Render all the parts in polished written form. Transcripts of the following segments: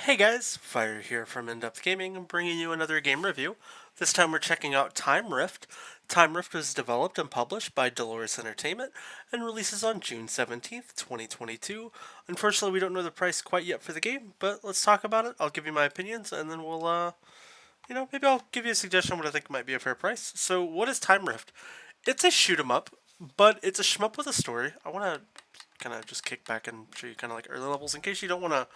Hey guys, Fire here from InDepth Gaming. I'm bringing you another game review. This time we're checking out Time Rift. Time Rift was developed and published by Dolores Entertainment and releases on June 17th, 2022. Unfortunately, we don't know the price quite yet for the game, but let's talk about it. I'll give you my opinions and then maybe I'll give you a suggestion what I think might be a fair price. So, what is Time Rift? It's a shoot 'em up, but it's a shmup with a story. I want to kind of just kick back and show you kind of like early levels in case you don't want to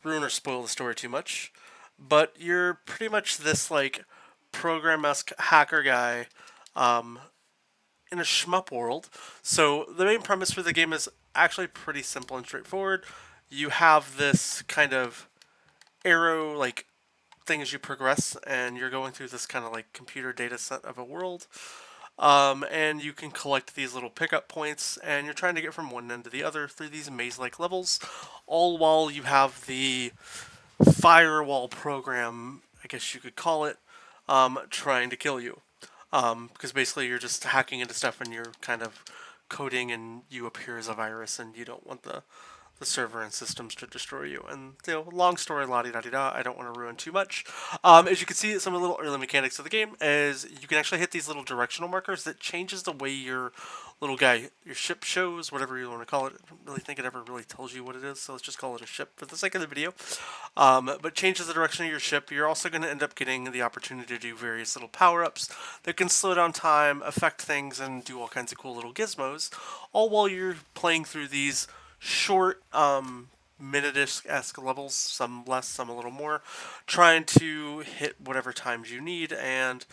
ruin or spoil the story too much. But you're pretty much this like program-esque hacker guy um, in a shmup world. So the main premise for the game is actually pretty simple and straightforward. You have this kind of arrow like thing as you progress, and you're going through this kind of like computer data set of a world. And you can collect these little pickup points, and you're trying to get from one end to the other through these maze-like levels, all while you have the firewall program, I guess you could call it, trying to kill you. Because basically you're just hacking into stuff and you're kind of coding and you appear as a virus and you don't want the server and systems to destroy you. And long story, la di da di da. I don't want to ruin too much. As you can see, some of the little early mechanics of the game is you can actually hit these little directional markers that changes the way your your ship shows, whatever you want to call it. I don't really think it ever really tells you what it is, so let's just call it a ship for the sake of the video. But changes the direction of your ship. You're also going to end up getting the opportunity to do various little power-ups that can slow down time, affect things, and do all kinds of cool little gizmos, all while you're playing through these short minute-esque levels, some less, some a little more, trying to hit whatever times you need and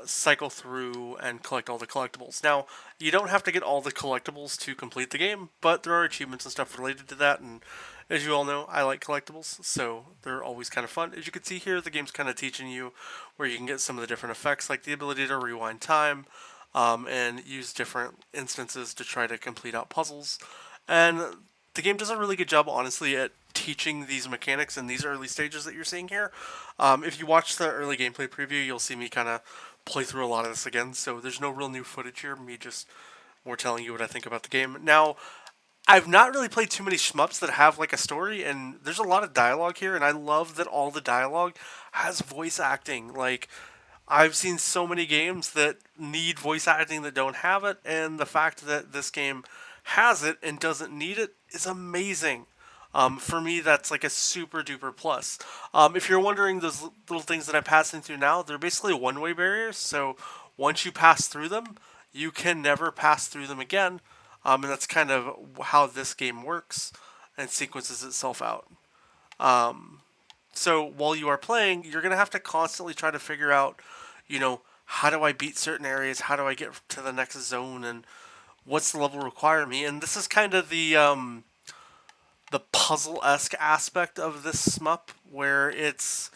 cycle through and collect all the collectibles. Now, you don't have to get all the collectibles to complete the game, but there are achievements and stuff related to that, and as you all know, I like collectibles, so they're always kind of fun. As you can see here, the game's kind of teaching you where you can get some of the different effects, like the ability to rewind time, and use different instances to try to complete out puzzles. And the game does a really good job, honestly, at teaching these mechanics in these early stages that you're seeing here. If you watch the early gameplay preview, you'll see me kind of play through a lot of this again, so there's no real new footage here, me just more telling you what I think about the game. Now, I've not really played too many shmups that have like a story, and there's a lot of dialogue here, and I love that all the dialogue has voice acting. Like, I've seen so many games that need voice acting that don't have it, and the fact that this game has it and doesn't need it is amazing. For me, that's like a super duper plus. If you're wondering, those little things that I'm passing through now, they're basically one-way barriers. So once you pass through them, you can never pass through them again. And that's kind of how this game works and sequences itself out. So while you are playing, you're going to have to constantly try to figure out, how do I beat certain areas? How do I get to the next zone? And what's the level require me? And this is kind of the puzzle-esque aspect of this shmup, where it's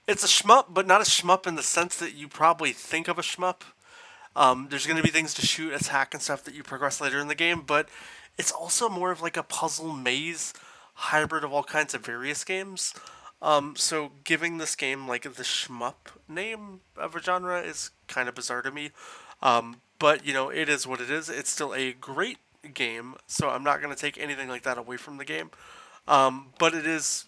a shmup, but not a shmup in the sense that you probably think of a shmup. There's going to be things to shoot, attack, and stuff that you progress later in the game, but it's also more of like a puzzle maze hybrid of all kinds of various games. So giving this game like the shmup name of a genre is kind of bizarre to me. But it is what it is. It's still a great game, so I'm not going to take anything like that away from the game. But it is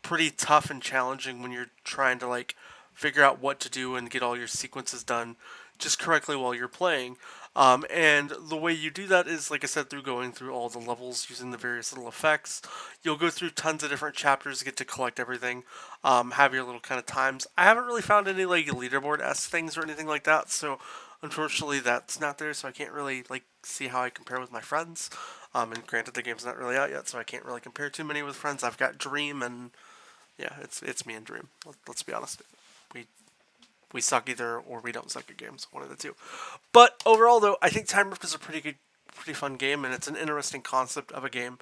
pretty tough and challenging when you're trying to like figure out what to do and get all your sequences done just correctly while you're playing. And the way you do that is, like I said, through going through all the levels using the various little effects. You'll go through tons of different chapters to get to collect everything, have your little kind of times. I haven't really found any like leaderboard-esque things or anything like that, so unfortunately that's not there, so I can't really like see how I compare with my friends. And granted, the game's not really out yet, so I can't really compare too many with friends. I've got Dream, and yeah, it's me and Dream. Let's be honest. We suck either, or we don't suck at games. One of the two. But overall, though, I think Time Rift is a pretty fun game, and it's an interesting concept of a game.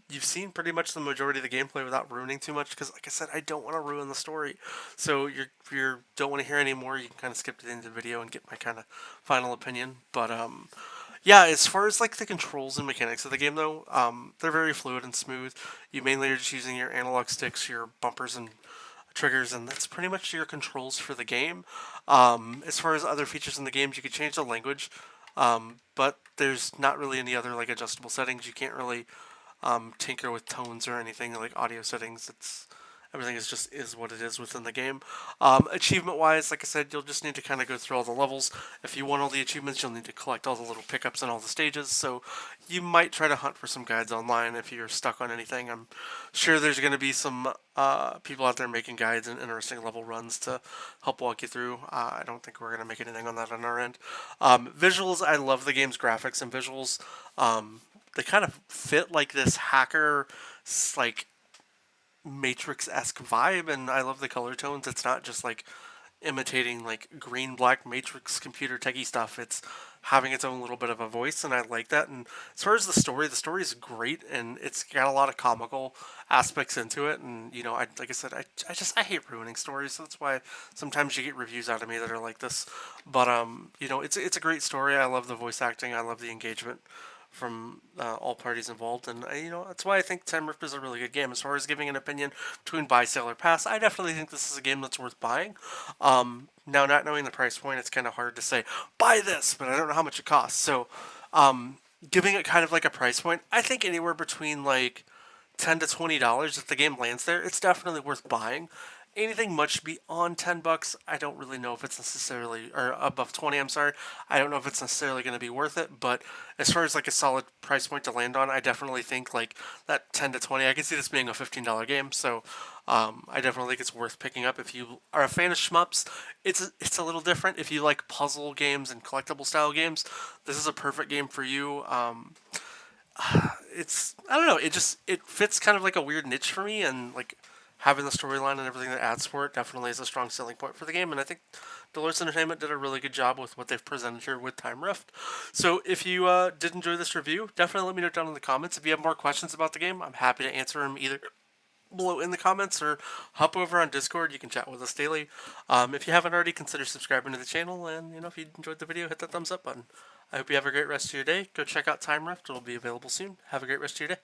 You've seen pretty much the majority of the gameplay without ruining too much, because, like I said, I don't want to ruin the story. So if you don't want to hear any more, you can kind of skip to the end of the video and get my kind of final opinion. But yeah, as far as like the controls and mechanics of the game, though, they're very fluid and smooth. You mainly are just using your analog sticks, your bumpers, and triggers, and that's pretty much your controls for the game. As far as other features in the games, you can change the language, but there's not really any other like adjustable settings. You can't really tinker with tones or anything like audio settings. It's everything is what it is within the game. Achievement wise, like I said, you'll just need to kind of go through all the levels. If you want all the achievements, you'll need to collect all the little pickups in all the stages. So you might try to hunt for some guides online if you're stuck on anything. I'm sure there's going to be some people out there making guides and interesting level runs to help walk you through. I don't think we're going to make anything on that on our end. Visuals, I love the game's graphics and visuals. They kind of fit like this hacker, like Matrix-esque vibe, and I love the color tones. It's not just like imitating like green black Matrix computer techie stuff. It's having its own little bit of a voice, and I like that. And as far as the story is great, and it's got a lot of comical aspects into it. And you know, like I said, I hate ruining stories, so that's why sometimes you get reviews out of me that are like this. But you know, it's a great story. I love the voice acting. I love the engagement from all parties involved, and you know that's why I think Time Rip is a really good game. As far as giving an opinion between buy, sell, or pass, I definitely think this is a game that's worth buying. Now, not knowing the price point, it's kind of hard to say buy this, but I don't know how much it costs. So, giving it kind of like a price point, I think anywhere between like $10 to $20 if the game lands there, it's definitely worth buying. Anything much beyond $10, I don't really know if it's necessarily, or above 20, I'm sorry. I don't know if it's necessarily going to be worth it, but as far as like a solid price point to land on, I definitely think like that 10 to 20, I can see this being a $15 game, so I definitely think it's worth picking up. If you are a fan of shmups, it's a little different. If you like puzzle games and collectible style games, this is a perfect game for you. It's I don't know. It fits kind of like a weird niche for me, and like having the storyline and everything that adds for it definitely is a strong selling point for the game. And I think Dolores Entertainment did a really good job with what they've presented here with Time Rift. So if you did enjoy this review, definitely let me know down in the comments. If you have more questions about the game, I'm happy to answer them either below in the comments or hop over on Discord. You can chat with us daily. If you haven't already, consider subscribing to the channel, and you know, if you enjoyed the video, hit that thumbs up button. I hope you have a great rest of your day. Go check out Time Rift. It'll be available soon. Have a great rest of your day.